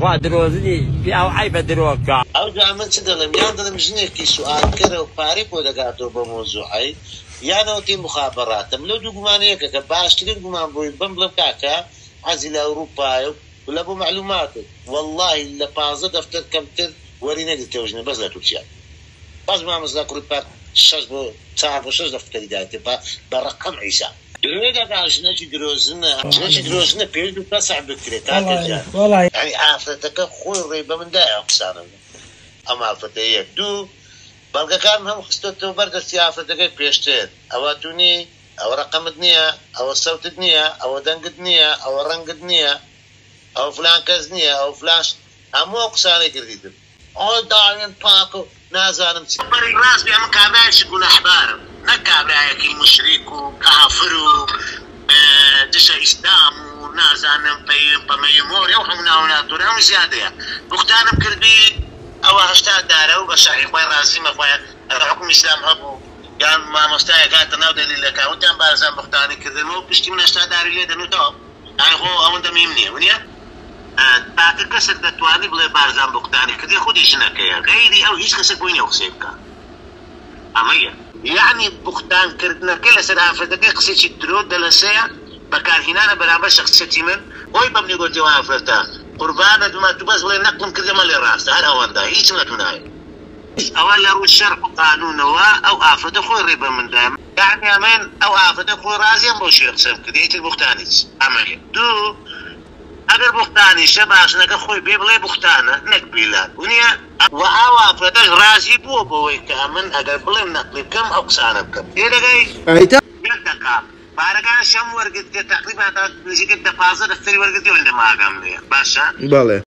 وادروزني في أو عيب دروكا أو جامن سدلم ياندلم جنيكي سؤال كره وفارق ودقاتو بموضوعي يعني وتي مخابرات لو دوغمانيه كباش تلين دوغمان بوي بمبلم كاكا عزل أوروبا ولا بو معلومات والله إلا بازا دفتر كمتر ورينا التوجنا بس لا تمشي بس ما مزاك ريبات شجبو تعرف شج دفتر دايته برقم عيسى دريدا عشان نجي دروزنا بيرد بتسع بكريتات والله يعني عافتك خوي ريبه من داعي اقسانا اما عفتيه دو بلغا كان هم خستو برد سيافتك بيشتر او توني او رقم دنيا او صوت دنيا او دنق دنيا او رنق دنيا او فلان كزنيا او فلاش هم اقساني قريدم او داعين باكو نازانم بري راس بيعمل كاباش يكون احبارم نكابرايك المشرك وكافر دشا اسلام ونازانم بميمور يوحمنا وناتورا وزياده بختانم كربي او هشتا دارو بشاي خوي راسي ما خوي الحكم اسلام ابو يعني ما مستاي قاعد ناودي لك وانت بارزان بختاني كذنو بشتي من اشتا داري لي دنو تو يعني هو او انت ميمني ونيا باقي كسر تتواني بلا بارزان بختاني كذي خدي شنكيا غيري او هيش كسر بويني وخسيبك امية يعني بختان كردنا كل سنة أفريقيا قصيتي الدرود دلسيا بكار هنا برابر شخصيتي من هوي بمني قلت يا أفريقيا قربانة ما تبص ولا نقلم كذا مال الراس هذا هو ده هيك ما تناي أول لو الشرع قانون هو أو أفريقيا خوي ريبة من دام يعني أمين أو أفريقيا خوي رازي بوشي يقسم كذا هيك البختانيس أمية دو أجر بختاني شباش نك خوي بيبلي بختانة نقبلها ونيا وأوا فتش راسي بوي كامن أجر بلي نقلب كم أقسانه كم إيه ده جاي أيتا يلتقى بارجع شم ورقة تقريبا نسيت التفاصيل الثري ورقة ولا ما قام ليه باشا بالله